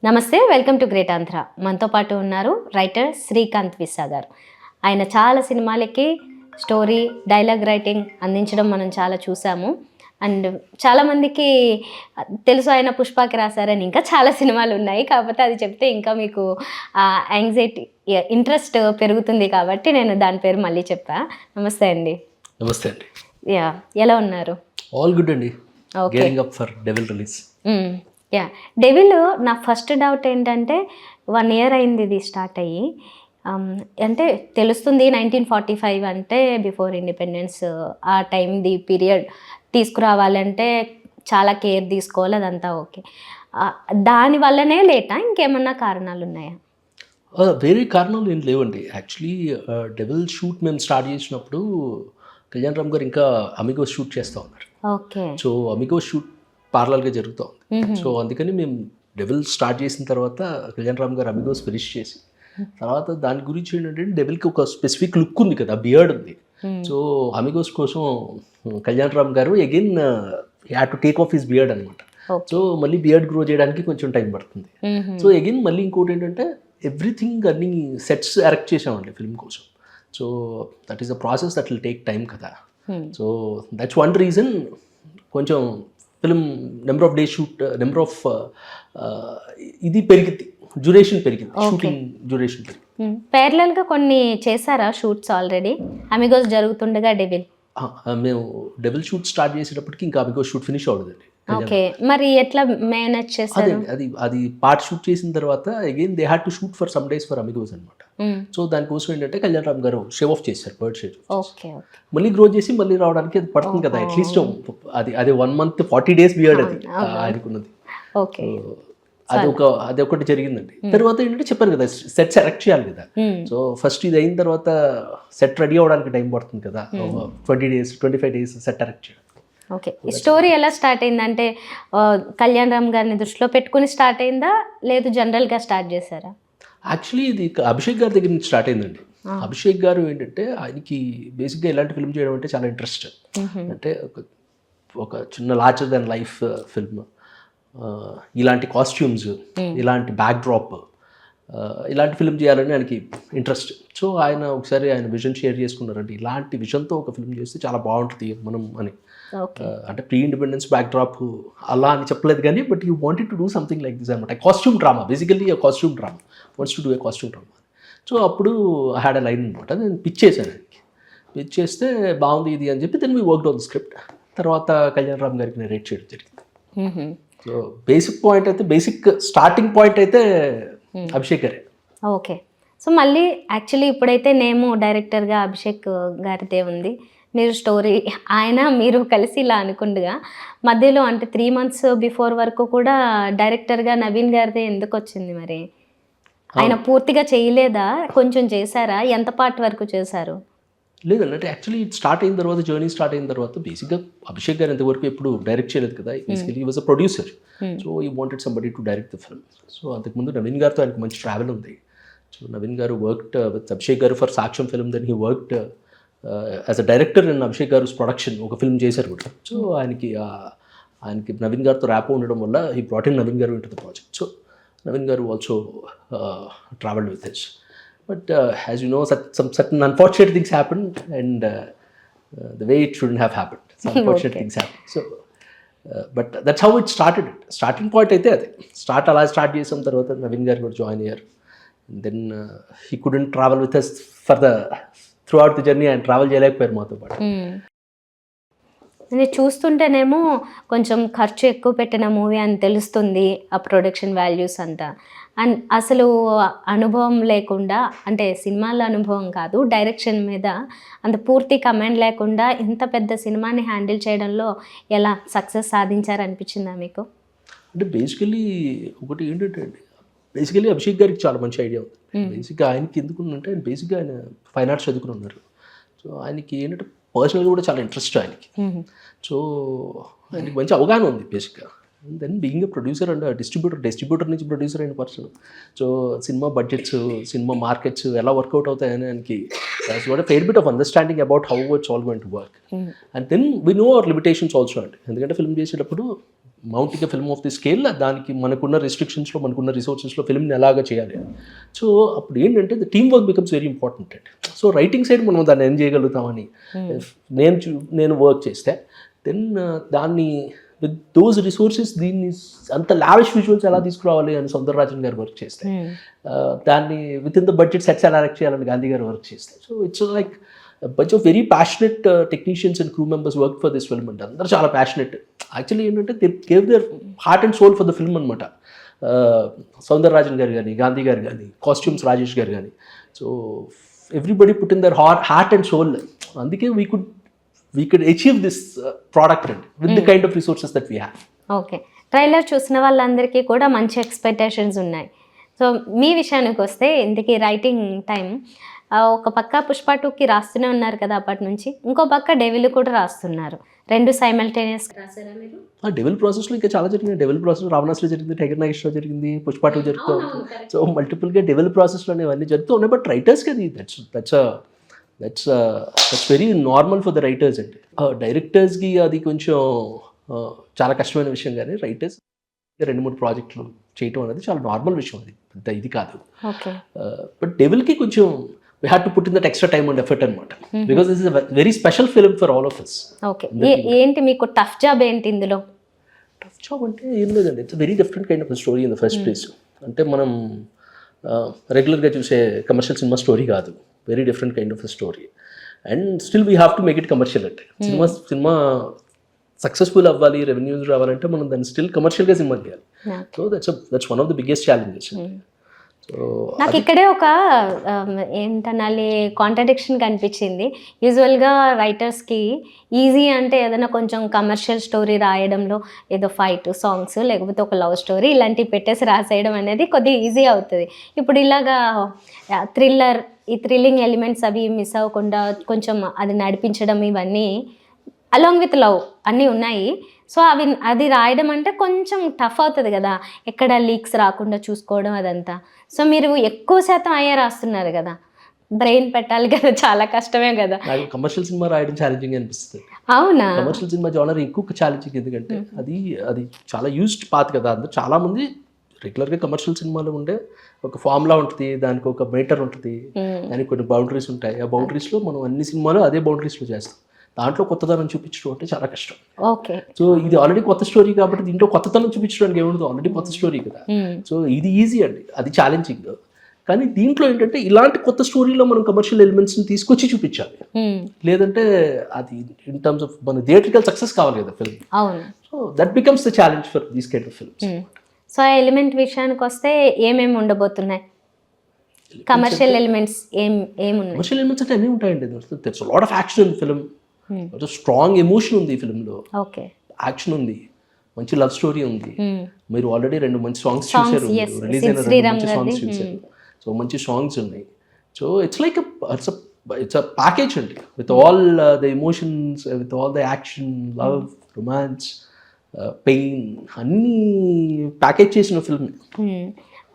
నమస్తే, welcome to great Andhra. మనతో పాటు ఉన్నారు రైటర్ శ్రీకాంత్ విస్సా గారు. ఆయన చాలా సినిమాలకి స్టోరీ, డైలాగ్ రైటింగ్ అందించడం మనం చాలా చూసాము. అండ్ చాలామందికి తెలుసు ఆయన పుష్పకి రాశారని. ఇంకా చాలా సినిమాలు ఉన్నాయి, కాకపోతే అది చెప్తే ఇంకా మీకు యాంగ్జైటీ ఇంట్రెస్ట్ పెరుగుతుంది కాబట్టి నేను దాని పేరు మళ్ళీ చెప్పా. నమస్తే అండి. నమస్తే అండి. యా, ఎలా ఉన్నారు? ఆల్ గుడ్ అండి. Okay. Gearing up for devil release. Yeah, devil నా ఫస్ట్ డౌట్ ఏంటంటే 1 year అయింది ఇది స్టార్ట్ అయ్యి. అంటే తెలుస్తుంది 1945 అంటే బిఫోర్ ఇండిపెండెన్స్, ఆ టైంది పీరియడ్ తీసుకురావాలంటే చాలా కేర్ తీసుకోవాలి, అదంతా ఓకే. దానివల్లనే లేటా, ఇంకేమన్నా కారణాలు ఉన్నాయా? వేరే కారణాలు ఏం లేవండి. యాక్చువల్లీ డెవిల్ షూట్ మేము స్టార్ట్ చేసినప్పుడు కళ్యాణ్ రామ్ గారు ఇంకా అమిగోస్ షూట్ చేస్తూ ఉన్నారు. ఓకే. సో అమిగోస్ షూట్ పార్లల్గా జరుగుతూ ఉంది. సో అందుకని మేము డెవిల్ స్టార్ట్ చేసిన తర్వాత కళ్యాణ్ రామ్ గారు అమిగోస్ ఫినిష్ చేసి తర్వాత దాని గురించి ఏంటంటే డెవిల్కి ఒక స్పెసిఫిక్ లుక్ ఉంది కదా, బియర్డ్ ఉంది. సో అమిగోస్ కోసం కళ్యాణ్ రామ్ గారు again had to take off his beard అనమాట. సో మళ్ళీ బియర్డ్ గ్రో చేయడానికి కొంచెం టైం పడుతుంది. సో అగైన్ మళ్ళీ ఇంకోటి ఏంటంటే ఎవ్రీథింగ్ అన్ని సెట్స్ ఎరెక్ట్ చేసామండి ఫిల్మ్ కోసం. So that is the process that will take time కదా. సో దట్స్ వన్ రీజన్ కొంచెం film number of day shoot number of ఇది పెరిగింది, డ్యూరేషన్ పెరిగింది, షూటింగ్ డ్యూరేషన్ పెరిగింది. ప్యారలల్గా కొన్ని చేశారా షూట్స్ ఆల్రెడీ? అమిగోస్ జరుగుతుండగా డెవిల్ మేము డెవిల్ షూట్ స్టార్ట్ చేసేటప్పటికి ఇంకా అమిగోస్ షూట్ ఫినిష్ అవ్వలేదండి. ఓకే, మరి ఎట్లా మేనేజ్ చేశారు? అది పార్ట్ షూట్ చేసిన తర్వాత again they had to shoot for some days for Amigos అనమాట. సో దానికోసం ఏంటంటే కళ్యాణ్ రామ్ గారు షేవ్ ఆఫ్ చేశారు, బర్డ్ షేవ్. ఓకే, మళ్ళీ గ్రో చేసి మళ్ళీ రావడానికి అది పడుతుంది కదా, అట్లీస్ట్ అది 1 month 40 days బియర్డ్ అది ఆయనకున్నది. ఓకే, అది ఒకటి జరిగిందండి. తర్వాత ఏంటంటే చెప్పాను కదా, సెట్ సెలెక్ట్ చేయాలి కదా. సో ఫస్ట్ ఇది అయిన తర్వాత సెట్ రెడీ అవ్వడానికి టైం పడుతుంది కదా, 20 days 25 days సెట్ ఎరెక్ట్ చేయడం. ఓకే. ఈ స్టోరీ ఎలా స్టార్ట్ అయింది అంటే కళ్యాణ్ రామ్ గారిని దృష్టిలో పెట్టుకుని స్టార్ట్ అయిందా, లేదు జనరల్గా స్టార్ట్ చేశారా? యాక్చువల్లీ ఇది అభిషేక్ గారి దగ్గర నుంచి స్టార్ట్ అయిందండి. అభిషేక్ గారు ఏంటంటే ఆయనకి బేసిక్గా ఇలాంటి ఫిల్మ్ చేయడం అంటే చాలా ఇంట్రెస్ట్. అంటే ఒక చిన్న లార్జర్ దెన్ లైఫ్ ఫిల్మ్, ఇలాంటి కాస్ట్యూమ్స్, ఇలాంటి బ్యాక్ డ్రాప్, ఇలాంటి ఫిల్మ్ చేయాలని ఆయనకి ఇంట్రెస్ట్. సో ఆయన ఒకసారి ఆయన విజన్ షేర్ చేసుకున్నారంటే ఇలాంటి విజన్తో ఒక ఫిల్మ్ చేస్తే చాలా బాగుంటుంది మనం అని. అంటే ప్రీ ఇండిపెండెన్స్ బ్యాక్ డ్రాప్ అలా అని చెప్పలేదు కానీ, but you wanted to do something like this అనమాట. Costume drama, basically costume drama, wants to do a costume drama. So అప్పుడు ఐ హ్యాడ్ అ లైన్ అనమాట, నేను పిచ్ చేశాను ఆయనకి. పిచ్ చేస్తే బాగుంది ఇది అని చెప్పి then we worked on the script. తర్వాత కళ్యాణ్ రామ్ గారికి నేను రేట్ చేయడం జరిగింది. సో బేసిక్ పాయింట్ అయితే, బేసిక్ స్టార్టింగ్ పాయింట్ అయితే అభిషేక్ గారే. ఓకే. సో మళ్ళీ యాక్చువల్లీ ఇప్పుడైతే నేము డైరెక్టర్గా అభిషేక్ గారిదే ఉంది, మీరు స్టోరీ ఆయన మీరు కలిసి ఇలా అనుకుండగా మధ్యలో అంటే 3 months బిఫోర్ వరకు కూడా డైరెక్టర్గా నవీన్ గారిదే ఎందుకు వచ్చింది? మరి ఆయన పూర్తిగా చేయలేదా, కొంచెం చేశారా, ఎంత పార్ట్ వరకు చేశారు? లేదండి, అంటే యాక్చువల్లీ స్టార్ట్ అయిన తర్వాత, జర్నీ స్టార్ట్ అయిన తర్వాత బేసిక్గా అభిషేక్ గారు ఎంతవరకు ఎప్పుడు డైరెక్ట్ చేయలేదు కదా. Basically was a producer. So he wanted somebody to direct the film. So అంతకుముందు నవీన్ గారితో ఆయనకు మంచి ట్రావెల్ ఉంది. సో నవీన్ గారు వర్క్డ్ విత్ అభిషేక్ గారు for Saakshyam film, then he worked as a director in Abhishek గారు ప్రొడక్షన్, ఒక ఫిల్మ్ చేశారు కూడా. సో ఆయనకి నవీన్ గారితో ర్యాప్ ఉండడం వల్ల he brought in Naveen garu into the project. So Naveen garu also travelled with his. But as you know, some certain unfortunate things happened, and the way it shouldn't have happened. Some unfortunate things happened. So, but that's how it started. Starting point అయితే అది start చేసిన తర్వాత నవీన్ గారు కూడా join అయ్యారు. Then he couldn't travel with us for the throughout the journey. ఆయన travel చేయలేకపోయారు మాతో పాటు. నేను చూస్తుంటేనేమో కొంచెం ఖర్చు ఎక్కువ పెట్టిన మూవీ అని తెలుస్తుంది, ఆ ప్రొడక్షన్ వాల్యూస్ అంతా. అండ్ అసలు అనుభవం లేకుండా, అంటే సినిమాల అనుభవం కాదు, డైరెక్షన్ మీద అంత పూర్తి కమాండ్ లేకుండా ఇంత పెద్ద సినిమాని హ్యాండిల్ చేయడంలో ఎలా సక్సెస్ సాధించారనిపించిందా మీకు? అంటే బేసికలీ ఒకటి ఏంటంటే అండి, బేసికలీ అభిషేక్ గారికి చాలా మంచి ఐడియా ఉంది. బేసిక్గా ఆయనకి ఎందుకుందంటే ఆయన బేసిక్గా ఆయన ఫైన్ ఆర్ట్స్ చదువుకుని ఉన్నారు. సో ఆయనకి ఏంటంటే పర్సనల్గా కూడా చాలా ఇంట్రెస్ట్ ఆయనకి. సో ఆయనకి మంచి అవగాహన ఉంది బేసిక్గా. Then being a producer and distributor నుంచి ప్రొడ్యూసర్ అయిన person. So cinema budgets, cinema markets ఎలా వర్కౌట్ అవుతాయని ఆయనకి fair bit of understanding about how it's all going to work. And then we know our limitations also అండి. ఎందుకంటే film చేసేటప్పుడు mounting film of the scale, దానికి మనకున్న రెస్ట్రిక్షన్స్లో మనకున్న రిసోర్సెస్లో ఫిల్మ్ని ఎలాగా చేయాలి. సో అప్పుడు ఏంటంటే the team work becomes very important అండి. సో రైటింగ్ సైడ్ మనం దాన్ని ఏం చేయగలుగుతామని నేను వర్క్ చేస్తే దెన్ దాన్ని విత్ దోస్ రిసోర్సెస్ దీన్ని అంత లావిష్ విజువల్స్ ఎలా తీసుకురావాలి అని సౌందరరాజన్ గారు వర్క్ చేస్తే, దాన్ని with in the budget sets ఎలా యాక్ట్ చేయాలని గాంధీ గారు వర్క్ చేస్తే, so it's like bunch of very passionate technicians and crew members worked for this film and అందరూ చాలా ప్యాషనెట్. యాక్చువల్లీ ఏంటంటే they gave their heart and soul for the film అనమాట. సౌందరరాజన్ గారు కానీ, గాంధీ గారు కానీ, కాస్ట్యూమ్స్ రాజేష్ గారు కానీ, so everybody put in their heart and soul. అందుకే we could achieve this product and with the kind of resources that we have. Okay, trailer చూసిన వాళ్ళందరికీ కూడా మంచి ఎక్స్పెక్టేషన్స్ ఉన్నాయి. సో మీ విషయానికి వస్తే ఇందుకీ రైటింగ్ టైం ఒక పక్క పుష్ప 2కి రాస్తూనే ఉన్నారు కదా అప్పటి నుంచి, ఇంకో పక్క డెవిల్ కూడా రాస్తున్నారు. రెండు సైమల్టేనియస్ రాసారా మీరు? డెవిల్ ప్రాసెస్లో ఇంకా చాలా జరిగింది. డెవిల్ ప్రాసెస్ రావణాసులో జరిగింది, టైగర్ నాగేశ్వరరావు జరిగింది, పుష్ప 2 జరుగుతూ ఉంది. సో మల్టిపుల్గా డెవిల్ ప్రాసెస్లో ఇవన్నీ జరుగుతూ ఉన్నాయి. బట్ రైటర్స్కి అది that's very normal for the writers అండి. డైరెక్టర్స్కి అది కొంచెం చాలా కష్టమైన విషయం, కానీ రైటర్స్ 2-3 ప్రాజెక్టులు చేయటం అనేది చాలా నార్మల్ విషయం. అది ఇది కాదు. బట్ డెవిల్కి కొంచెం we had to put in that extra time and effort అనమాట, because this is a very special film for all of us. Okay, ఏంటి మీకు టఫ్ జాబ్ ఏంటి ఇందులో? టఫ్ జాబ్ అంటే ఏం లేదండి, it's very different kind of story in the first place. అంటే మనం రెగ్యులర్గా చూసే కమర్షియల్ సినిమా స్టోరీ కాదు, very different kind of story. And still we have to make it commercial. అంటే సినిమా సక్సెస్ఫుల్ అవ్వాలి, రెవెన్యూస్ రావాలంటే మనం దాన్ని స్టిల్ కమర్షియల్గా సినిమా చేయాలి. So that's one of the biggest challenges. నాకు ఇక్కడే ఒక ఏంటనాలి కాంట్రడిక్షన్ కనిపించింది. యూజువల్గా రైటర్స్కి ఈజీ అంటే ఏదైనా కొంచెం కమర్షియల్ స్టోరీ రాయడంలో ఏదో ఫైట్ సాంగ్స్ లేకపోతే ఒక లవ్ స్టోరీ ఇలాంటివి పెట్టేసి రాసేయడం అనేది కొద్దిగా ఈజీ అవుతుంది. ఇప్పుడు ఇలాగా థ్రిల్లర్, ఈ థ్రిల్లింగ్ ఎలిమెంట్స్ అవి మిస్ అవ్వకుండా కొంచెం అది నడిపించడం, ఇవన్నీ అలాంగ్ విత్ లవ్ అన్నీ ఉన్నాయి. సో అది రాయడం అంటే కొంచెం టఫ్ అవుతుంది కదా, ఎక్కడ లీక్స్ రాకుండా చూసుకోవడం అదంతా. సో మీరు ఎక్కువ శాతం అయ్యే రాస్తున్నారు కదా, బ్రెయిన్ పెట్టాలి కదా, చాలా కష్టమే కదా. కమర్షియల్ సినిమా రాయడం ఛాలెంజింగ్ అనిపిస్తుంది. అవునా? కమర్షియల్ సినిమా జానర్ ఎక్కువ ఛాలెంజింగ్, ఎందుకంటే అది చాలా యూజ్డ్ పాత్ కదా. అందరూ చాలామంది రెగ్యులర్గా కమర్షియల్ సినిమాలో ఉండే ఒక ఫార్ములా ఉంటుంది, దానికి ఒక మేటర్ ఉంటుంది, దానికి కొన్ని బౌండరీస్ ఉంటాయి. ఆ బౌండరీస్లో మనం అన్ని సినిమాలు అదే బౌండరీస్లో చేస్తాం. దాంట్లో కొత్తదనం చూపించడం అంటే చాలా కష్టం. ఓకే, సో ఇది ఆల్రెడీ కొత్త స్టోరీ కాబట్టి దీంట్లో కొత్తదనం చూపించడానికి ఏముండదు, ఆల్రెడీ కొత్త స్టోరీ కదా. సో ఇది ఈజీ అండి, అది ఛాలెంజింగ్. కానీ దీంట్లో ఏంటంటే ఇలాంటి కొత్త స్టోరీలో మనం కమర్షియల్ ఎలిమెంట్స్ని తీసుకొచ్చి చూపించాలి, లేదంటే అది ఇన్ టర్మ్స్ ఆఫ్ మన థియేట్రికల్ సక్సెస్ కావాలి కదా film. So that becomes the challenge for these kind of films. So ఆ ఎలిమెంట్ విషయానికి వస్తే ఏమేమి ఉండబోతున్నాయి? కమర్షియల్ ఎలిమెంట్స్ ఏమున్నాయి? కమర్షియల్ ఎలిమెంట్స్ అంటే అన్నీ ఉంటాయండి. That's lot of action in film, strong emotion ఉంది ఈ ఫిల్మ్లో, యాక్షన్ ఉంది, మంచి లవ్ స్టోరీ ఉంది. మీరు ఆల్రెడీ 2 మంచి సాంగ్స్ చూసారు, రిలీజ్ అయిన 2 మంచి సాంగ్స్ చూసారు. సో మంచి సాంగ్స్ ఉన్నాయి. So it's like it's a package అండి, with all the emotions, with all the action, love, romance, pain అన్నీ ప్యాకేజ్ చేసిన ఫిల్మ్.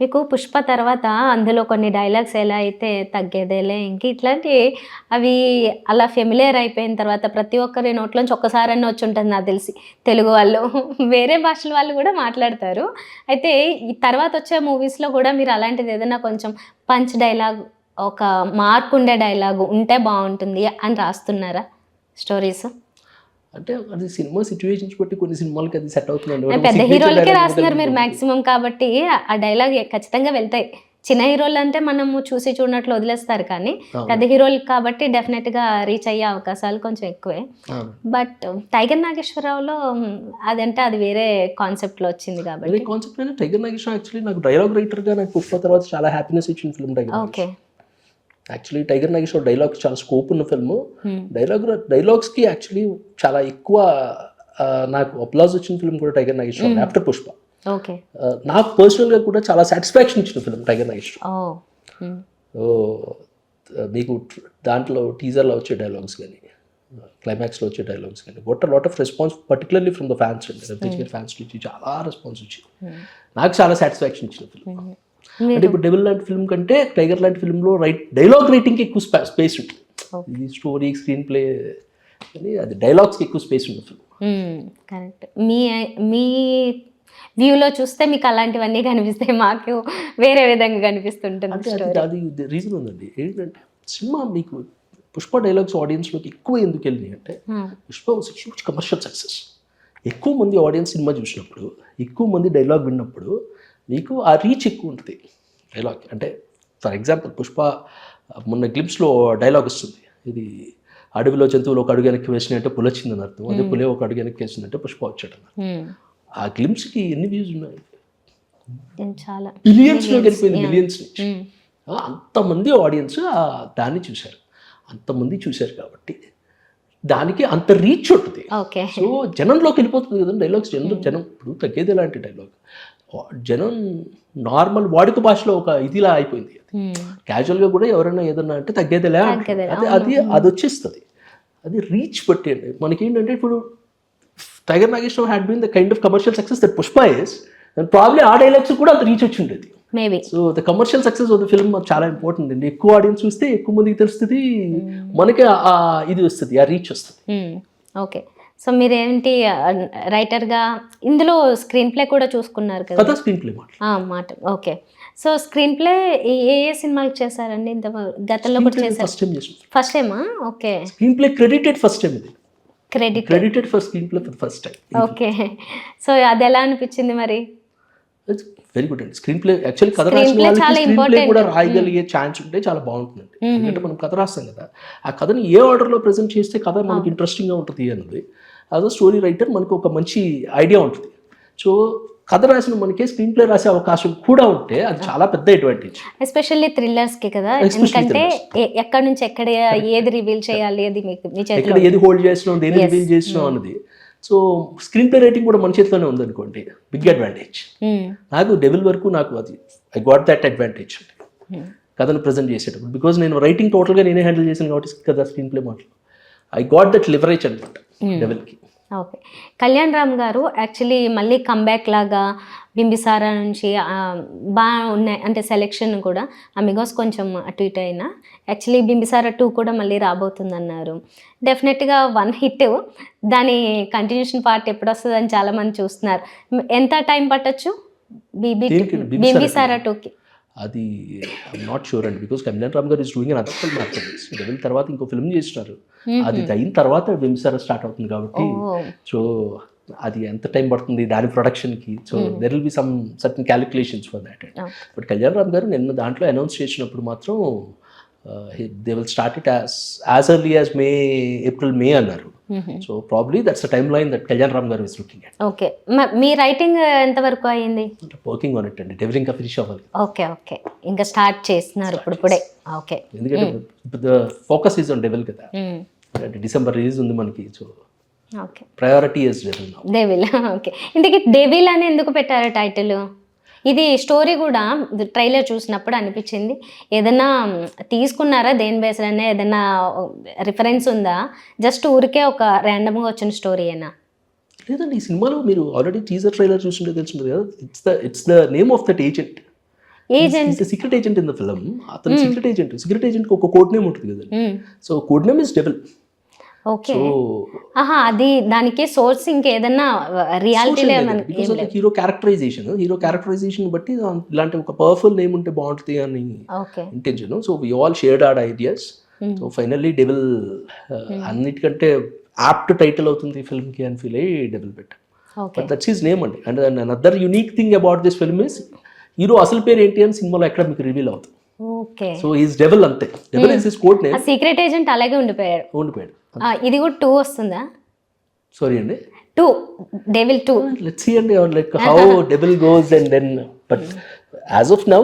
మీకు పుష్ప తర్వాత అందులో కొన్ని డైలాగ్స్ ఎలా అయితే తగ్గేదేలే ఇంక ఇట్లాంటి అవి అలా ఫెమిలియర్ అయిపోయిన తర్వాత ప్రతి ఒక్కరి నోట్లోంచి ఒక్కసారన్నా వచ్చి ఉంటుంది నాకు తెలిసి. తెలుగు వాళ్ళు, వేరే భాషల వాళ్ళు కూడా మాట్లాడతారు. అయితే ఈ తర్వాత వచ్చే మూవీస్లో కూడా మీరు అలాంటిది ఏదైనా కొంచెం పంచ్ డైలాగ్, ఒక మార్క్ ఉండే డైలాగు ఉంటే బాగుంటుంది అని రాస్తున్నారా స్టోరీస్? అంటే అది సినిమా సిచ్యువేషన్స్ బట్టి కొన్ని సినిమాలకి అది సెట్ అవుతుందండి. పెద్ద హీరోలకే రాస్తున్నారు మీరు మ్యాక్సిమం, కాబట్టి ఆ డైలాగ్ ఖచ్చితంగా వెళ్తాయి. చిన్న హీరోలు అంటే మనము చూసి చూడనట్లు వదిలేస్తారు, కానీ పెద్ద హీరోలు కాబట్టి డెఫినెట్గా రీచ్ అయ్యే అవకాశాలు కొంచెం ఎక్కువే. బట్ టైగర్ నాగేశ్వరరావులో అదంటే అది వేరే కాన్సెప్ట్లో వచ్చింది కాబట్టి. కాన్సెప్ట్ అంటే టైగర్ నాగేశ్వరరావు యాక్చువల్లీ నాకు డైలాగ్ రైటర్గా నాకు పుష్ప తర్వాత చాలా హ్యాపీనెస్ ఇచ్చిన film Tiger. Okay, actually Tiger Nageswararao dialogues చాలా స్కోప్ ఉన్న ఫిల్మ్. డైలాగ్స్కి యాక్చువల్లీ చాలా ఎక్కువ నాకు అప్లాజ్ వచ్చిన ఫిల్మ్ కూడా Tiger Nageswararao after Pushpa. Okay, నాకు పర్సనల్గా కూడా చాలా సాటిస్ఫాక్షన్ ఇచ్చిన ఫిల్మ్ టైగర్ నాగేశ్వరరావు. మీకు దాంట్లో టీజర్లో వచ్చే డైలాగ్స్ కానీ, క్లైమాక్స్లో వచ్చే డైలాగ్స్ కానీ what lot of response, particularly from the fans అండి, రవితేజ్ గారి ఫ్యాన్స్ నుంచి చాలా రెస్పాన్స్ వచ్చింది. నాకు చాలా సాటిస్ఫాక్షన్ ఇచ్చిన ఫిల్మ్. అంటే ఇప్పుడు డెవిల్ లాంటి ఫిల్మ్ కంటే టైగర్ లాంటి ఫిల్మ్లో డైలాగ్ రైటింగ్కి ఎక్కువ స్పేస్ ఉంటుంది. ఇది స్టోరీ, స్క్రీన్ ప్లే అని అది డైలాగ్స్కి ఎక్కువ స్పేస్ ఉన్న ఫిల్మ్. కరెక్ట్. మీ మీ వ్యూలో చూస్తే మీకు అలాంటివన్నీ కనిపిస్తాయి, మాకు వేరే విధంగా కనిపిస్తుంటుంది అంటే స్టోరీ. అది రీజన్ ఉందండి. ఏంటంటే సినిమా మీకు పుష్ప డైలాగ్స్ ఆడియన్స్లోకి ఎక్కువ ఎందుకు వెళ్ళినాయి అంటే, Pushpa was huge commercial success. ఎక్కువ మంది ఆడియన్స్ సినిమా చూసినప్పుడు, ఎక్కువ మంది డైలాగ్ విన్నప్పుడు మీకు ఆ రీచ్ ఎక్కువ ఉంటుంది డైలాగ్. అంటే ఫర్ ఎగ్జాంపుల్ పుష్ప మొన్న గ్లిమ్స్లో డైలాగ్ వస్తుంది, ఇది అడవిలో జంతువులు ఒక అడుగు వెనక్కి వేసినట్టే పులి వచ్చిందని అర్థం, అదే పులి ఒక అడుగు వెనక్కి వేసిందంటే పుష్ప వచ్చాడు అన్నారు. ఆ గ్లిమ్స్కి ఎన్ని వ్యూస్ ఉన్నాయి? చాలా మిలియన్స్లో వెళ్ళిపోయింది, మిలియన్స్ నుంచి. అంతమంది ఆడియన్స్ దాన్ని చూశారు, అంతమంది చూశారు కాబట్టి దానికి అంత రీచ్ ఉంటుంది. ఓకే. సో జనంలోకి వెళ్ళిపోతుంది కదండి డైలాగ్స్. జనం ఇప్పుడు తగ్గేది ఎలాంటి డైలాగ్, జనం నార్మల్ వాడుక భాషలో ఒక ఇదిలా అయిపోయింది. క్యాజువల్గా కూడా ఎవరైనా ఏదన్నా అంటే తగ్గేదిలే అది వచ్చేస్తుంది. అది రీచ్ బట్టి అండి. మనకేంటంటే ఇప్పుడు Tiger Nageswararao had been the kind of commercial success that Pushpa is, and probably ఆ డైలాగ్స్ కూడా అంత రీచ్ వచ్చి ఉండేది maybe. So the commercial success of the film చాలా ఇంపార్టెంట్ అండి. ఎక్కువ ఆడియన్స్ చూస్తే ఎక్కువ మందికి తెలుస్తుంది, మనకి ఇది వస్తుంది, ఆ రీచ్ వస్తుంది. ఓకే. సో మీరేంటి రైటర్గా ఇందులో స్క్రీన్ ప్లే కూడా చూసుకున్నారు కదా? కదా, స్క్రీన్ ప్లే మాట. ఓకే. సో స్క్రీన్ ప్లే ఏ ఏ సినిమాలకు చేశారండి ఇంత గతంలో కూడా చేశారు? ఫస్ట్ టైమా? Okay. Screenplay credited first time, ఇది credited for screenplay for first time. Okay. So అది ఎలా అనిపించింది మరి? వెరీ గుడ్ అండి. స్క్రీన్ ప్లే యాక్చువల్లీ కథ రాసిన వాళ్ళకి స్క్రీన్ ప్లే కూడా రాయగలిగే ఛాన్స్ ఉంటే చాలా బాగుంటుందండి. ఎందుకంటే మనం కథ రాస్తాం కదా, ఆ కథని ఏ ఆర్డర్లో ప్రజెంట్ చేస్తే కథ మనకి ఇంట్రెస్టింగ్గా ఉంటుంది అన్నది యాజ్ అ స్టోరీ రైటర్ మనకు ఒక మంచి ఐడియా ఉంటుంది. సో కథ రాసిన మనకే స్క్రీన్ ప్లే రాసే అవకాశం కూడా ఉంటే అది చాలా పెద్ద అడ్వాంటేజ్, ఎస్పెషల్లీ థ్రిల్లర్స్కి కదా. ఎందుకంటే ఎక్కడి నుంచి ఎక్కడ ఏది రివీల్ చేయాలి, అది మీకు మీ చేతిలో, ఏది హోల్డ్ చేస్తున్నాం, దేని రివీల్ చేస్తున్నాం అన్నది. సో స్క్రీన్ ప్లే రైటింగ్ కూడా మన చేతిలోనే ఉందనుకోండి, బిగ్ అడ్వాంటేజ్. నాకు డెవిల్ వరకు నాకు అది ఐ గాట్ దట్ అడ్వాంటేజ్ కథను ప్రజెంట్ చేసేటప్పుడు, బికాజ్ నేను రైటింగ్ టోటల్గా నేనే హ్యాండిల్ చేశాను కాబట్టి కదా స్క్రీన్ ప్లే మాటలు ఐ గాట్ దట్ లివరేజ్ అనమాట డెవిల్కి. ఓకే. కళ్యాణ్ రామ్ గారు యాక్చువల్లీ మళ్ళీ కంబ్యాక్ లాగా బింబిసారా నుంచి బాగా ఉన్నాయి, అంటే సెలెక్షన్ కూడా అమిగోస్ కొంచెం అటు ఇటు అయినా యాక్చువల్లీ బింబిసారా 2 కూడా మళ్ళీ రాబోతుంది అన్నారు. డెఫినెట్గా 1 హిట్, దాని కంటిన్యూషన్ పార్ట్ ఎప్పుడు వస్తుంది అని చాలామంది చూస్తున్నారు. ఎంత టైం పట్టచ్చు బింబిసారా 2కి? అది ఐఎమ్ నాట్ షూర్ అండి, because Kalyan Ram garu is doing other film after this. Devil తర్వాత ఇంకో ఫిల్మ్ చేస్తున్నారు, అది అయిన తర్వాత బింబిసారా స్టార్ట్ అవుతుంది కాబట్టి సో అది ఎంత టైం పడుతుంది దాని ప్రొడక్షన్కి. So there will be some certain calculations for that. But Kalyan Ram garu నిన్న దాంట్లో అనౌన్స్ చేసినప్పుడు మాత్రం they will start it as early as April May అన్నారు. So probably that's the time line that Kalyan Ram garu is looking at. Okay. మీ writing ఎంతవరకు అయింది? Working on it అండి, Devil ఇంకా ఫినిష్ అవ్వాలి. ఓకే. ఓకే, ఇంకా స్టార్ట్ చేస్తున్నారు ఇప్పుడే. ఓకే. ఎందుకంటే the focus is on devil కదా, అంటే డిసెంబర్ రిలీజ్ ఉంది మనకి. So okay, priority is devil now. Devil. Okay. ఇంతకీ డెవిల్ అని ఎందుకు పెట్టారు టైటిల్? ఇది స్టోరీ కూడా ట్రైలర్ చూసినప్పుడు అనిపించింది, ఏదైనా తీసుకున్నారా దేని బేస్డ్ అనే, ఏదైనా రిఫరెన్స్ ఉందా, జస్ట్ ఊరికే ఒక ర్యాండమ్గా వచ్చిన స్టోరీ అయినా? లేదండి, ఈ సినిమాలో మీరు ఆల్రెడీ టీజర్ ట్రైలర్ చూస్తుంటే తెలుసుంటుంది కదా, it's the name of that agent. Secret agent in the film. అతను సీక్రెట్ ఏజెంట్ ఒక కోడ్ నేమ్ ఉంటుంది కదా, so code name is devil. Okay. అది దానికి సోర్స్ ఇంకేదన్నా రియాలిటీ హీరో క్యారెక్టరైజేషన్ బట్టి ఇలాంటి ఒక పవర్ఫుల్ నేమ్ ఉంటే బాగుంటుంది అని intention. So we all shared our ideas. So finally Devil అన్నిటికంటే యాప్ట్ టైటిల్ అవుతుంది ఫిల్మ్ కి అని ఫీల్ అయ్యి డెవిల్ పెట్టాం. బట్ దట్స్ హిస్ నేమ్ అండి. And another unique thing about this film is hero అసలు పేరు ఏంటి అని సినిమాలో ఎక్కడ మీకు రివీల్ అవుతుంది. ఓకే. సో ఈస్ డెవిల్ అంతే, Devil is his code name. Secret agent అలాగే ఉండిపోయాడు. ఇది కూడా 2 వస్తుందా? సారీ అండి, 2 డెవిల్ 2. లెట్స్ సీ అండి like how Devil goes and then. But as of now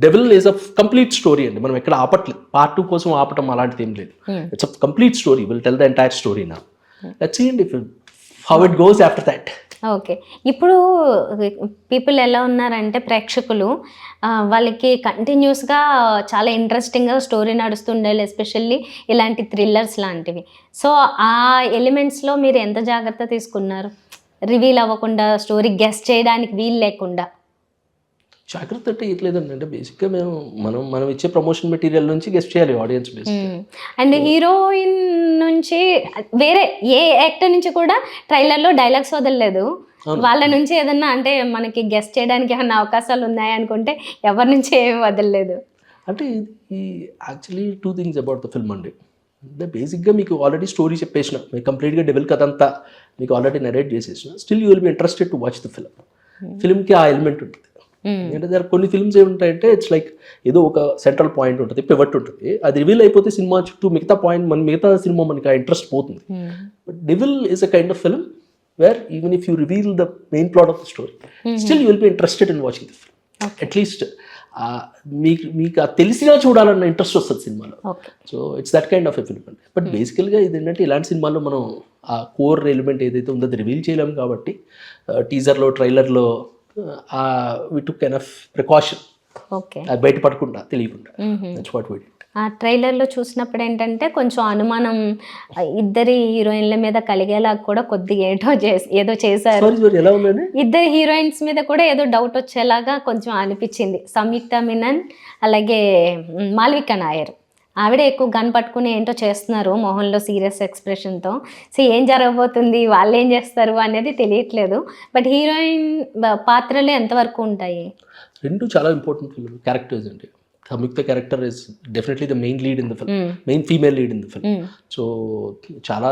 Devil is a complete story అండి. మనం ఎక్కడ ఆపట్లేదు, పార్ట్ 2 కోసం ఆపటం అలాంటిది ఏం లేదు. It's a complete story, will tell the entire story now. Let's see అండి how it goes after that. Okay. ఇప్పుడు people ఎలా ఉన్నారంటే ప్రేక్షకులు వాళ్ళకి కంటిన్యూస్గా చాలా ఇంట్రెస్టింగ్గా స్టోరీ నడుస్తుండాలి, ఎస్పెషల్లీ ఇలాంటి థ్రిల్లర్స్ లాంటివి. సో ఆ ఎలిమెంట్స్లో మీరు ఎంత జాగ్రత్త తీసుకున్నారు, రివీల్ అవ్వకుండా, స్టోరీ గెస్ చేయడానికి వీలు లేకుండా? జాగ్రత్త అంటే ఏం లేదండి, అంటే బేసిక్గా మనం ఇచ్చే ప్రమోషన్ మెటీరియల్ నుంచి గెస్ట్ చేయాలి ఆడియన్స్ బేసిక్. అండ్ హీరోయిన్ నుంచి వేరే ఏ యాక్టర్ నుంచి కూడా ట్రైలర్లో డైలాగ్స్ వదలలేదు. వాళ్ళ నుంచి ఏదన్నా అంటే మనకి గెస్ట్ చేయడానికి ఏమన్నా అవకాశాలు ఉన్నాయా అనుకుంటే ఎవరి నుంచి ఏమి వదలలేదు. అంటే ఈ actually 2 things about the film అండి. అంటే బేసిక్గా మీకు ఆల్రెడీ స్టోరీ చెప్పేసిన, మీకు కంప్లీట్గా డెవల్ కథ అంతా మీకు ఆల్రెడీ నరేట్ చేసేసిన, still you will be interested to watch the film. ఫిల్మ్కి ఆ ఎలిమెంట్ ఉంటుంది. అంటే దాని కొన్ని ఫిల్మ్స్ ఏముంటాయంటే ఇట్స్ లైక్ ఏదో ఒక సెంట్రల్ పాయింట్ ఉంటుంది, పివట్ ఉంటుంది, అది రివీల్ అయిపోతే సినిమా చుట్టూ మిగతా సినిమా మనకి ఆ ఇంట్రెస్ట్ పోతుంది. But devil is a kind of film where even if you reveal the main plot of the story, still you will be interested in watching the film. At least మీకు తెలిసినా చూడాలన్న interest వస్తుంది సినిమాలో. So it's that kind of a film అండి. But బేసికల్గా ఇది ఏంటంటే ఇలాంటి సినిమాల్లో మనం ఆ కోర్ ఎలిమెంట్ ఏదైతే ఉందో అది రివీల్ చేయలేము కాబట్టి టీజర్లో ట్రైలర్లో వి టుక్ ఎనఫ్ ప్రికాషన్, అది బయట పడకుండా తెలియకుండా. That's what we did. ఆ ట్రైలర్లో చూసినప్పుడు ఏంటంటే కొంచెం అనుమానం ఇద్దరి హీరోయిన్ల మీద కలిగేలా కూడా కొద్దిగా ఏదో చేశారు. ఎలా ఉందండి? ఇద్దరు హీరోయిన్స్ మీద కూడా ఏదో డౌట్ వచ్చేలాగా కొంచెం అనిపించింది. సంయుక్త మీనన్ అలాగే మాల్విక నాయర్, ఆవిడ ఎక్కువ గన్ పట్టుకుని ఏంటో చేస్తున్నారు మొహంలో సీరియస్ ఎక్స్ప్రెషన్తో. సో ఏం జరగబోతుంది, వాళ్ళు ఏం చేస్తారు అనేది తెలియట్లేదు. బట్ హీరోయిన్ పాత్రలు ఎంతవరకు ఉంటాయి? రెండు చాలా ఇంపార్టెంట్ ఫిల్మ్ క్యారెక్టర్స్ అండి. Samyuktha character is definitely the main lead in the film, main female lead in the film. So చాలా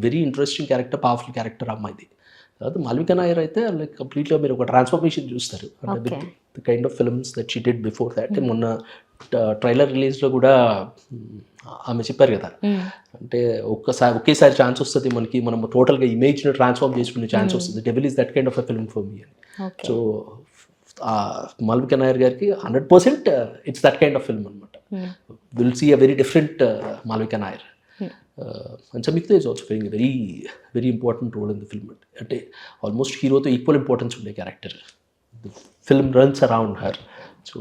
very interesting character, powerful character అమ్మాయిది. తర్వాత మాల్విక నాయర్ అయితే లైక్ కంప్లీట్గా మీరు ఒక ట్రాన్స్ఫర్మేషన్ చూస్తారు అంటే with the kind of films that she did before that. మొన్న ట్రైలర్ రిలీజ్లో కూడా ఆమె చెప్పారు కదా, అంటే ఒకేసారి ఛాన్స్ వస్తుంది మనకి, మనం టోటల్గా ఇమేజ్ని ట్రాన్స్ఫార్మ్ చేసుకునే ఛాన్స్ వస్తుంది. Devil is that kind of a film for me అని. సో మాల్విక నాయర్ గారికి 100% it's that kind of film అనమాట. Will see a very different Malvika Nair. And Samyuktha is also playing very very important role in the film. అంటే almost హీరోతో equal importance ఉండే character. The film runs around her. So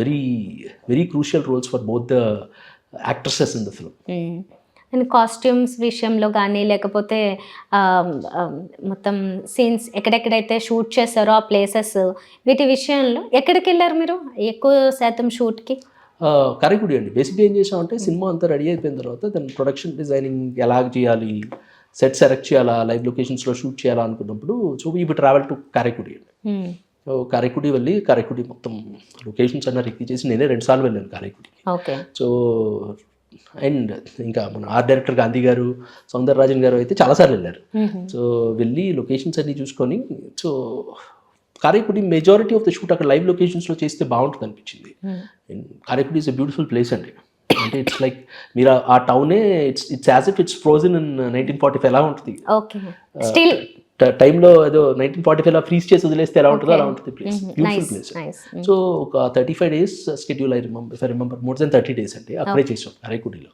very very crucial roles for both the actresses in the film. And costumes విషయంలో కానీ లేకపోతే మొత్తం scenes ఎక్కడెక్కడైతే shoot చేస్తారో ఆ ప్లేసెస్, వీటి విషయంలో ఎక్కడికి వెళ్ళారు మీరు ఎక్కువ శాతం షూట్కి? కారైకుడి అండి. బేసిక్గా ఏం చేసామంటే సినిమా అంతా రెడీ అయిపోయిన తర్వాత దాని ప్రొడక్షన్ డిజైనింగ్ ఎలా చేయాలి, సెట్ సెలెక్ట్ చేయాలా, లైవ్ లొకేషన్స్లో షూట్ చేయాలా అనుకున్నప్పుడు so we travel to Karaikudi అండి. సో కారైకుడి వెళ్ళి కారైకుడి మొత్తం లొకేషన్స్ అన్న రిక్కి చేసి నేనే 2 సార్లు వెళ్ళాను కారైకుడికి. సో అండ్ ఇంకా మన ఆర్ట్ డైరెక్టర్ గాంధీ గారు, సౌందరరాజన్ గారు అయితే చాలాసార్లు వెళ్ళారు. సో వెళ్ళి లొకేషన్స్ అన్ని చూసుకొని, so Karaikudi majority of the shoot అక్కడ లైవ్ లొకేషన్స్లో చేస్తే బాగుంటుంది అనిపించింది. And Karaikudi is a beautiful place అండి. అంటే ఇట్స్ లైక్ మీరు ఆ టౌనే it's as if it's frozen in 1945 ఎలా ఉంటుంది టైంలో, ఏదో 1945 ఫ్రీజ్ చేసి వదిలేస్తే ఎలా ఉంటుందో అలా ఉంటుంది ప్లేస్. Beautiful place. సో ఒక 35 days schedule if I remember more than 30 days అంటే అక్కడే చేసాం కారైకుడిలో.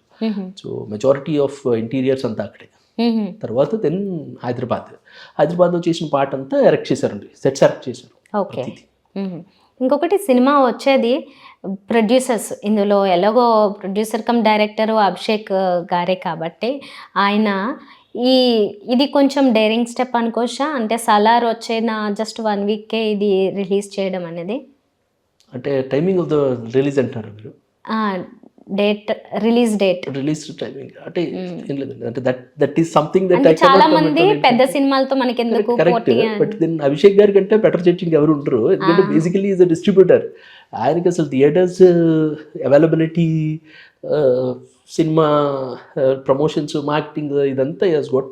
సో మెజారిటీ ఆఫ్ ఇంటీరియర్స్ అంతా అక్కడే. తర్వాత దెన్ హైదరాబాద్లో చేసిన పార్ట్ అంతా ఎరెక్ట్ చేశారండి, సెట్స్ ఎరెక్ట్ చేశారు. ఓకే. ఇంకొకటి సినిమా వచ్చేది ప్రొడ్యూసర్స్, ఇందులో ఎలాగో ప్రొడ్యూసర్ కమ్ డైరెక్టర్ అభిషేక్ గారే కాబట్టి ఆయన ఇది కొంచెం డేరింగ్ స్టెప్ అనుకోవచ్చా? అంటే సలార్ వచ్చేనా జస్ట్ 1 weekకే ఇది రిలీజ్ చేయడం అనేది. అంటే టైమింగ్ ఆఫ్ ద రిలీజ్ అంటారు మీరు? రిలీజ్ టైమింగ్ అంటే ఏం లేదండి, అంటే దట్ ఈస్ సంథింగ్ దట్ చాలా మంది పెద్ద సినిమాలతో మనకి ఎందుకు పోటీ. బట్ దెన్ అభిషేక్ గారి కంటే బెటర్ జడ్జింగ్ ఎవరు ఉంటారు, ఎందుకంటే బేసికలీ ఈజ్ అ డిస్ట్రిబ్యూటర్. ఆయనకి అసలు theatres availability, cinema promotions, marketing ఇదంతా has got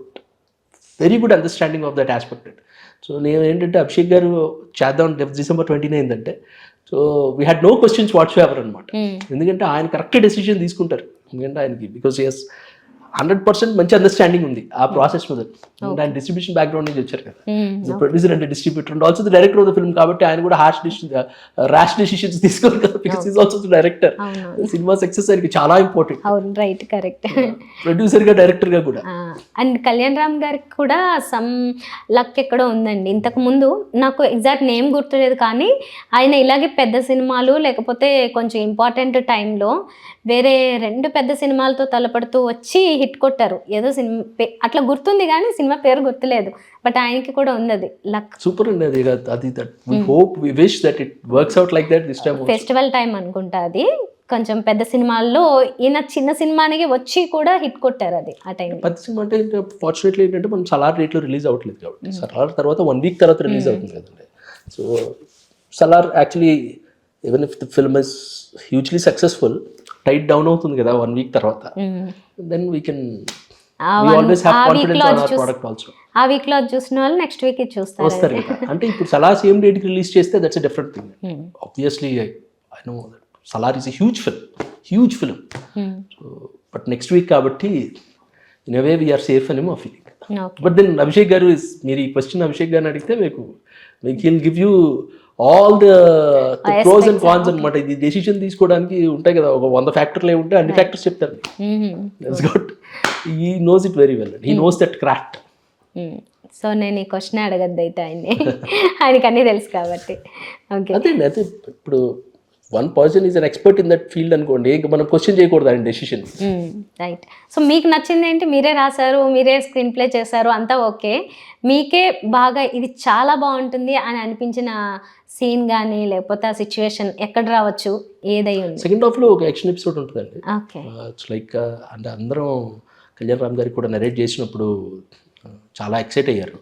very good understanding of that aspect. So నేను ఏంటంటే అభిషేక్ గారు చేద్దాం December 29 అంటే, so we had no questions whatsoever అనమాట. ఎందుకంటే ఆయన కరెక్ట్ డెసిషన్ తీసుకుంటారు. ఎందుకంటే ఆయనకి బికాస్ ఎస్ 100% మంచి అండర్స్టాండింగ్ ఉంది ఆ ప్రాసెస్ మీద. ఆయన డిస్ట్రిబ్యూషన్ బ్యాక్గ్రౌండ్ నుంచి వచ్చారు కదా, ప్రొడ్యూసర్ అంటే distributor and also the director of the film. కాబట్టి ఆయన కూడా ర్యాష్ డెసిషన్స్ తీసుకోరు కదా, because is also the director. Cinema success ఆయనకి చాలా ఇంపార్టెంట్. అవును, రైట్, కరెక్ట్. ప్రొడ్యూసర్ గా, డైరెక్టర్ గా కూడా. అండ్ కళ్యాణ్ రామ్ గారికి కూడా సమ్ లక్ ఎక్కడో ఉందండి. ఇంతకు ముందు నాకు ఎగ్జాక్ట్ నేమ్ గుర్తులేదు, కానీ ఆయన ఇలాగే పెద్ద సినిమాలు లేకపోతే కొంచెం ఇంపార్టెంట్ టైంలో వేరే 2 పెద్ద సినిమాలతో తలపడుతూ వచ్చి హిట్ కొట్టారు. ఏదో సినిమా అట్లా గుర్తుంది కానీ సినిమా పేరు గుర్తులేదు. బట్ ఆయనకి కూడా ఉంది అది లక్. సూపర్ అండి అది. That we hope we wish that it works out like that this time. Festival time అనుకుంటా అది. కొంచెం పెద్ద సినిమాల్లో ఈయన చిన్న సినిమానికి వచ్చి కూడా హిట్ కొట్టారు అది ఆ టైం. పెద్ద సినిమా అంటే ఫార్చునేట్లీ ఏంటంటే మనం సలార్ డేట్లో రిలీజ్ అవ్వట్లేదు కాబట్టి సలార్ తర్వాత 1 వీక్ తర్వాత రిలీజ్ అవుతుంది కదండి. So Salaar actually even if the film is hugely successful tight down అవుతుంది కదా 1 వీక్ తర్వాత. Then we can always have confidence on our product also. ఆ వీక్ లో చూసిన వాళ్ళు నెక్స్ట్ వీక్ చూస్తారు వస్తారు ఇంకా. అంటే ఇప్పుడు సలార్ సేమ్ డేట్ కి రిలీజ్ చేస్తే that's a different thing. Obviously I know that Salaar is a huge film. But next week కాబట్టి ఇన్ అవే వీఆర్ సేఫ్ అని మా ఫీలింగ్. బట్ దెన్ అభిషేక్ గారు మీరు ఈ క్వశ్చన్ అభిషేక్ గారిని అడిగితే మీకు he'll give you all the pros and cons అనమాట. ఇది డెసిషన్ తీసుకోవడానికి ఉంటాయి కదా, ఒక 100 ఫ్యాక్టర్లు ఉంటే అన్ని ఫ్యాక్టర్స్ చెప్తారు. He knows it very well, he knows that craft. So నేను ఈ క్వశ్చన్ అడగద్దు అయితే ఆయనకి అన్నీ తెలుసు కాబట్టి. ఓకే, అదే అయితే ఇప్పుడు one person is an expert in that field అనుకోండి, ఇంకా మనం క్వశ్చన్ చేయకూడదు ఆయన డెసిషన్. రైట్. సో మీకు నచ్చింది ఏంటి? మీరే రాశారు, మీరే స్క్రీన్ ప్లే చేశారు, అంతా ఓకే. మీకే బాగా ఇది చాలా బాగుంటుంది అని అనిపించిన సీన్ కానీ లేకపోతే ఆ సిచ్యువేషన్ ఎక్కడ రావచ్చు, ఏదై ఉంది? సెకండ్ హాఫ్లో ఒక యాక్షన్ ఎపిసోడ్ ఉంటుందండి. ఓకే, ఇట్స్ లైక్ అంటే అందరం కళ్యాణ్ రామ్ గారికి కూడా నరేట్ చేసినప్పుడు చాలా ఎక్సైట్ అయ్యారు.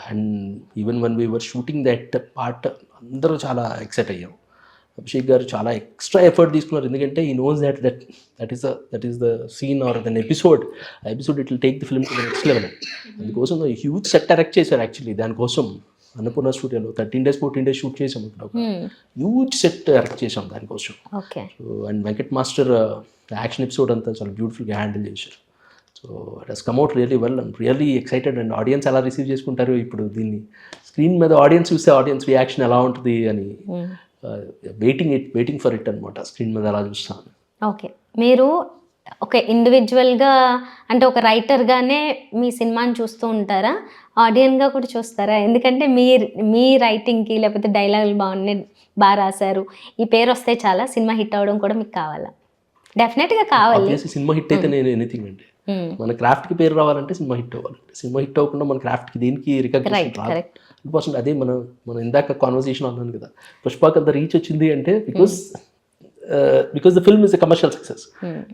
And even one we were shooting that part అందరూ చాలా ఎక్సైట్ అయ్యాం. అభిషేక్ గారు చాలా ఎక్స్ట్రా ఎఫర్ట్ తీసుకున్నారు, ఎందుకంటే he knows that is the scene or then episode. ఆ episode it will take the film to the next level. అందుకోసం హ్యూజ్ సెట్ డైరెక్ట్ చేశారు యాక్చువల్లీ. దానికోసం అన్నపూర్ణ స్టూడియోలో 13 days 14 days షూట్ చేసాం. ఇక్కడ ఒక హ్యూజ్ సెట్ డైరెక్ట్ చేసాం దానికోసం. Okay. So and Venkat master action episode అంతా చాలా బ్యూటిఫుల్గా హ్యాండిల్ చేశారు. So it has come out really well and really excited. And audience ఎలా రిసీవ్ చేసుకుంటారు ఇప్పుడు దీన్ని, స్క్రీన్ మీద ఆడియన్స్ చూస్తే ఆడియన్స్ రియాక్షన్ ఎలా ఉంటుంది అని వెయిటింగ్ ఫర్ ఇట్ అనమాట. స్క్రీన్ మీద ఎలా చూస్తాను. ఓకే, మీరు ఒక ఇండివిజువల్గా అంటే ఒక రైటర్గానే మీ సినిమాని చూస్తూ ఉంటారా, ఆడియన్గా కూడా చూస్తారా? ఎందుకంటే మీ రైటింగ్కి లేకపోతే డైలాగులు బాగా రాశారు, ఈ పేరు వస్తే చాలా సినిమా హిట్ అవ్వడం కూడా మీకు కావాలా? డెఫినెట్గా కావాలి. సినిమా హిట్ అయితే నేను ఎనీథింగ్ అండి. మన క్రాఫ్ట్కి పేరు రావాలంటే సినిమా హిట్ అవ్వాలంటే, సినిమా హిట్ అవ్వకుండా మన క్రాఫ్ట్కి దేనికి రికగ్నిషన్ రాదు. 100%. అదే మనం ఇందాక కాన్వర్సేషన్ అన్నాను కదా, పుష్పకి అంత రీచ్ వచ్చింది అంటే because the film is a commercial success.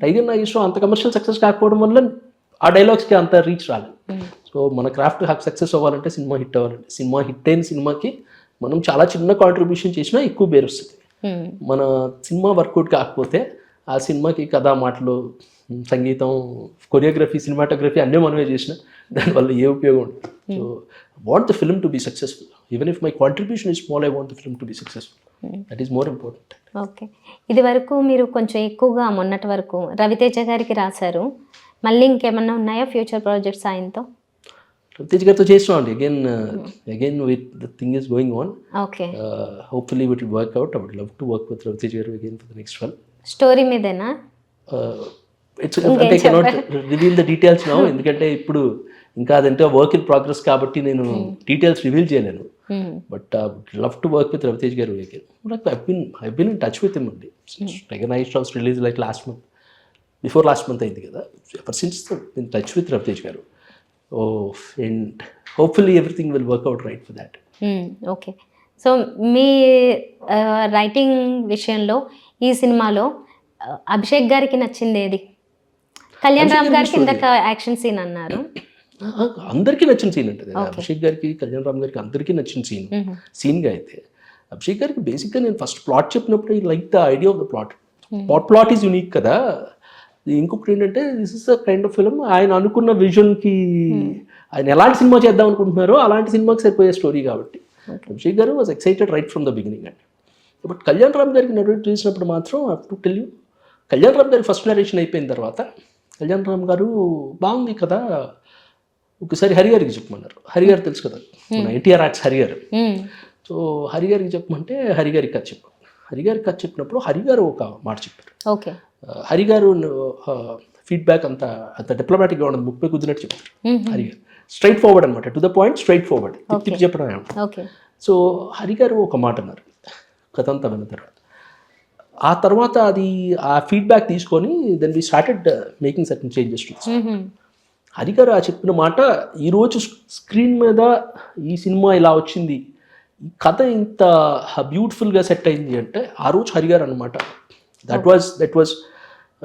Tiger Nageswararao అంత కమర్షియల్ సక్సెస్ కాకపోవడం వల్ల ఆ డైలాగ్స్కి అంత రీచ్ రాలేదు. సో మన క్రాఫ్ట్ సక్సెస్ అవ్వాలంటే సినిమా హిట్ అవ్వాలంటే, సినిమా హిట్ అయిన సినిమాకి మనం చాలా చిన్న కాంట్రిబ్యూషన్ చేసినా ఎక్కువ పేరు వస్తుంది. మన సినిమా వర్కౌట్ కాకపోతే ఆ సినిమాకి కథ, మాటలు, సంగీతం, కొరియోగ్రఫీ, సినిమాటోగ్రఫీ అన్నీ మనమే చేసినా దానివల్ల ఏ ఉపయోగం ఉంటుంది. So want the film to be successful. Even if my contribution is small, I want the film to be successful. That is more important. Okay, ఇది వరకు మీరు కొంచెం ఎక్కువగా మొన్నటి వరకు రవితేజ గారికి రాశారు, మళ్ళీ ఇంకేమన్నా ఉన్నాయా ఫ్యూచర్ ప్రాజెక్ట్స్ ఆయనతో? రవితేజ గారితో చేస్తున్నాం అండి. Again with the thing is going on. Okay, hopefully it will work out. I would love to work with Ravi Teja garu again for the next one. Story మీదేనా? అంటే cannot reveal the details now, ఎందుకంటే ఇప్పుడు ఇంకా అదంటే వర్క్ ఇన్ ప్రోగ్రెస్ కాబట్టి నేను details reveal చేయలేను. But love to work with Ravi Teja garu again. I've been in touch with him అండి. Tiger Nageswara Rao's release like before last month అయింది కదా. Ever since in touch with Ravi Teja garu. And hopefully everything will work out right for that. Okay, so మీ writing విషయంలో ఈ సినిమాలో అభిషేక్ గారికి నచ్చింది ఏది? కళ్యాణ్ రామ్ గారికి ఇందాక యాక్షన్ సీన్ అన్నారు, అందరికీ నచ్చిన సీన్ అంటే అభిషేక్ గారికి, కళ్యాణ్ రామ్ గారికి అందరికీ నచ్చిన సీన్గా అయితే అభిషేక్ గారికి బేసిక్గా నేను ఫస్ట్ ప్లాట్ చెప్పినప్పుడు like the idea of the plot is unique కదా. ఇంకొకటి ఏంటంటే this is the kind of film ఆయన అనుకున్న విజన్కి, ఆయన ఎలాంటి సినిమా చేద్దాం అనుకుంటున్నారో అలాంటి సినిమాకి సరిపోయే స్టోరీ కాబట్టి అభిషేక్ గారు was excited right from the beginning అండి. బట్ కళ్యాణ్ రామ్ గారికి నరేట్ చేసినప్పుడు మాత్రం I have to tell you, Kalyan Ram గారి ఫస్ట్ నరేషన్ అయిపోయిన తర్వాత కళ్యాణ్ రామ్ గారు బాగుంది కదా ఒకసారి హరిగారికి చెప్పమన్నారు. హరిగారు తెలుసు కదా, మన ఎన్టీఆర్ ఆర్ట్స్ హరిగారు. సో హరిగారికి చెప్పమంటే హరిగారికి కథ చెప్పారు. హరిగారికి కథ చెప్పినప్పుడు హరిగారు ఒక మాట చెప్పారు. ఓకే, హరిగారు ఫీడ్బ్యాక్ అంత డిప్లొమాటిక్గా ఉండదు, ముప్పై కుదిరినట్టు చెప్పారు. హరిగారు స్ట్రైట్ ఫార్వర్డ్ అనమాట, to the point, straight forward, తిప్పి చెప్పడం. సో హరిగారు ఒక మాట అన్నారు కథ అంతా విన్న తర్వాత, ఆ తర్వాత అది ఆ ఫీడ్బ్యాక్ తీసుకొని then we started making certain changes to Hari గారు ఆ చెప్పిన మాట ఈరోజు స్క్రీన్ మీద ఈ సినిమా ఇలా వచ్చింది, ఈ కథ ఇంత బ్యూటిఫుల్గా సెట్ అయింది అంటే ఆ రోజు హరి గారు అనమాట. దట్ వాజ్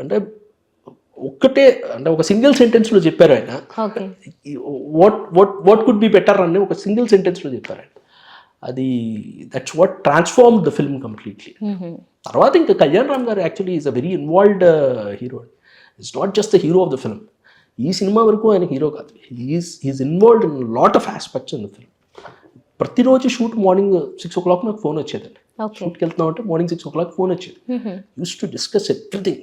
అంటే ఒక్కటే అంటే ఒక సింగిల్ సెంటెన్స్లో చెప్పారు ఆయన. Okay. What could be better అని ఒక సింగిల్ సెంటెన్స్లో చెప్పారు ఆయన. అది that's what transform the film completely. తర్వాత ఇంకా కళ్యాణ్ రామ్ గారు actually is a very involved hero. It's not just the hero of the film. ఈ సినిమా వరకు ఆయన హీరో కాదు, he's involved in lot of aspects in the film. ప్రతిరోజు shoot morning 6 o'clock నాకు phone వచ్చేదండి. షూట్కి వెళ్తున్నాం అంటే మార్నింగ్ 6 o'clock ఫోన్ వచ్చేది. Use to discuss everything.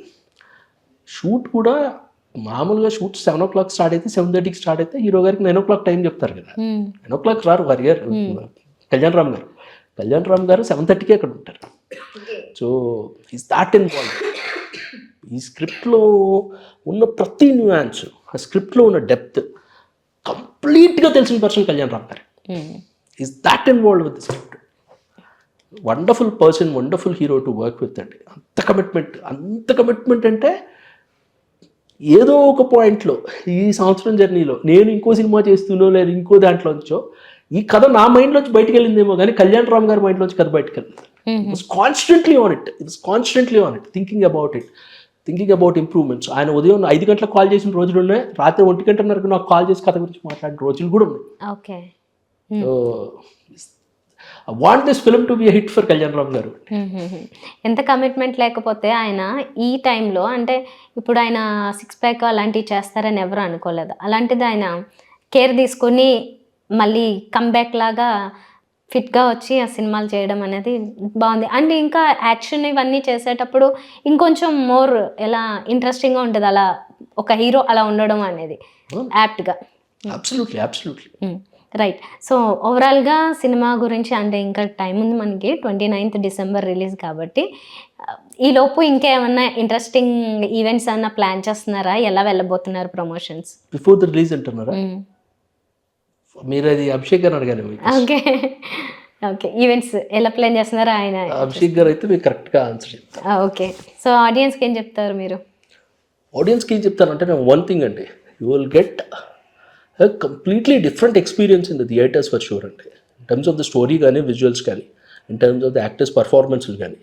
Shoot కూడా మామూలుగా షూట్ 7 o'clock స్టార్ట్ అయితే 7:30కి స్టార్ట్ అయితే హీరో గారికి 9 o'clock టైం చెప్తారు కదా. 9 o'clock రారు హరి గారు, కళ్యాణ్ రామ్ గారు 7:30కి అక్కడ ఉంటారు. So is that involved. ఈ స్క్రిప్ట్లో ఉన్న ప్రతి న్యూయాన్స్, ఆ స్క్రిప్ట్లో ఉన్న డెప్త్ కంప్లీట్గా తెలిసిన పర్సన్ కళ్యాణ్ రామ్ గారు. Is that involved with the script. Wonderful person, wonderful hero to work with అండి. అంత కమిట్మెంట్ అంటే ఏదో ఒక పాయింట్లో ఈ సంవత్సరం జర్నీలో నేను ఇంకో సినిమా చేస్తున్నో లేదా ఇంకో దాంట్లోంచో ఈ కథ నా మైండ్లోంచి బయటకు వెళ్ళిందేమో కానీ కళ్యాణ్ రామ్ గారి మైండ్లోంచి కథ బయటకు వెళ్ళింది. It was constantly on it, thinking about improvements. ఆయన ఉదయం 5 గంటలకు కాల్ చేసిన రోజులు ఉన్నాయి, రాత్రి 1 గంటన్నరకు నాకు కాల్ చేసి కథ గురించి మాట్లాడిన రోజులు కూడా ఉన్నాయి. Okay. I want this film to be a hit for Kalyan Ram గారు. ఎంత కమిట్మెంట్ లేకపోతే ఆయన ఈ టైంలో, అంటే ఇప్పుడు ఆయన 6 pack అలాంటివి చేస్తారని ఎవరు అనుకోలేదు. అలాంటిది ఆయన కేర్ తీసుకుని మళ్ళీ కమ్బ్యాక్ లాగా ఫిట్గా వచ్చి ఆ సినిమాలు చేయడం అనేది బాగుంది. అండ్ ఇంకా యాక్షన్ ఇవన్నీ చేసేటప్పుడు ఇంకొంచెం మోర్ ఎలా ఇంట్రెస్టింగ్గా ఉంటుంది అలా ఒక హీరో అలా ఉండడం అనేది యాప్ట్గా. Absolutely right. సో ఓవరాల్గా సినిమా గురించి అంటే ఇంకా టైం ఉంది మనకి, 29th December రిలీజ్ కాబట్టి ఈలోపు ఇంకేమన్నా ఇంట్రెస్టింగ్ ఈవెంట్స్ ఏమన్నా ప్లాన్ చేస్తున్నారా? ఎలా వెళ్ళబోతున్నారు ప్రమోషన్స్? బిఫోర్ ద రిలీజ్ అంటున్నారా? మీరు అది అభిషేక్ గారు అడగాలి. ఓకే ఈవెంట్స్ ఎలా ప్లాన్ చేస్తున్నారా? ఆయన అభిషేక్ గారు అయితే మీరు కరెక్ట్గా ఆన్సర్ చెప్తారు. ఓకే. సో ఆడియన్స్కి ఏం చెప్తారు మీరు? ఆడియన్స్కి ఏం చెప్తారంటే నేను వన్ థింగ్ అండి, you will get a completely different experience in the theatres for sure అండి. In terms of the story కానీ, విజువల్స్ కానీ, in terms of the actors పర్ఫార్మెన్స్లు కానీ,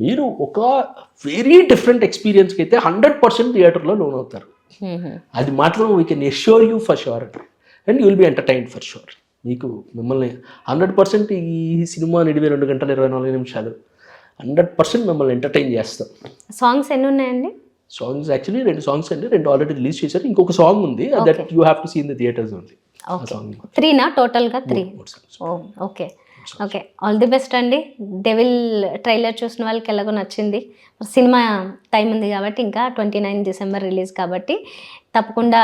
మీరు ఒక వెరీ డిఫరెంట్ ఎక్స్పీరియన్స్కి అయితే 100% థియేటర్లో లోన్ అవుతారు. అది మాత్రం we can assure you for sure అండి. And you will be entertained for sure. మీకు మిమ్మల్ని 100% ఈ సినిమా 22 గంటల 24 నిమిషాలు 100% మిమ్మల్ని ఎంటర్టైన్ చేస్తాం. సాంగ్స్ ఎన్ని ఉన్నాయండి? సాంగ్స్ యాక్చువల్లీ 2 songs అండి, 2 ఆల్రెడీ రిలీజ్ చేశారు. ఇంకొక సాంగ్ ఉంది, that you have to see in the theatres only. 3 టోటల్గా 3. ఓకే. ఆల్ ది బెస్ట్ అండి. డెవిల్ ట్రైలర్ చూసిన వాళ్ళకి ఎలాగో నచ్చింది. సినిమా టైం ఉంది కాబట్టి ఇంకా 29 December రిలీజ్ కాబట్టి తప్పకుండా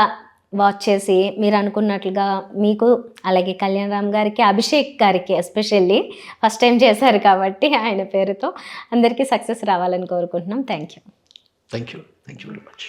వాచ్ చేసి మీరు అనుకున్నట్లుగా మీకు, అలాగే కళ్యాణ్ రామ్ గారికి, అభిషేక్ గారికి ఎస్పెషల్లీ ఫస్ట్ టైం చేశారు కాబట్టి ఆయన పేరుతో అందరికీ సక్సెస్ రావాలని కోరుకుంటున్నాం. Thank you very much.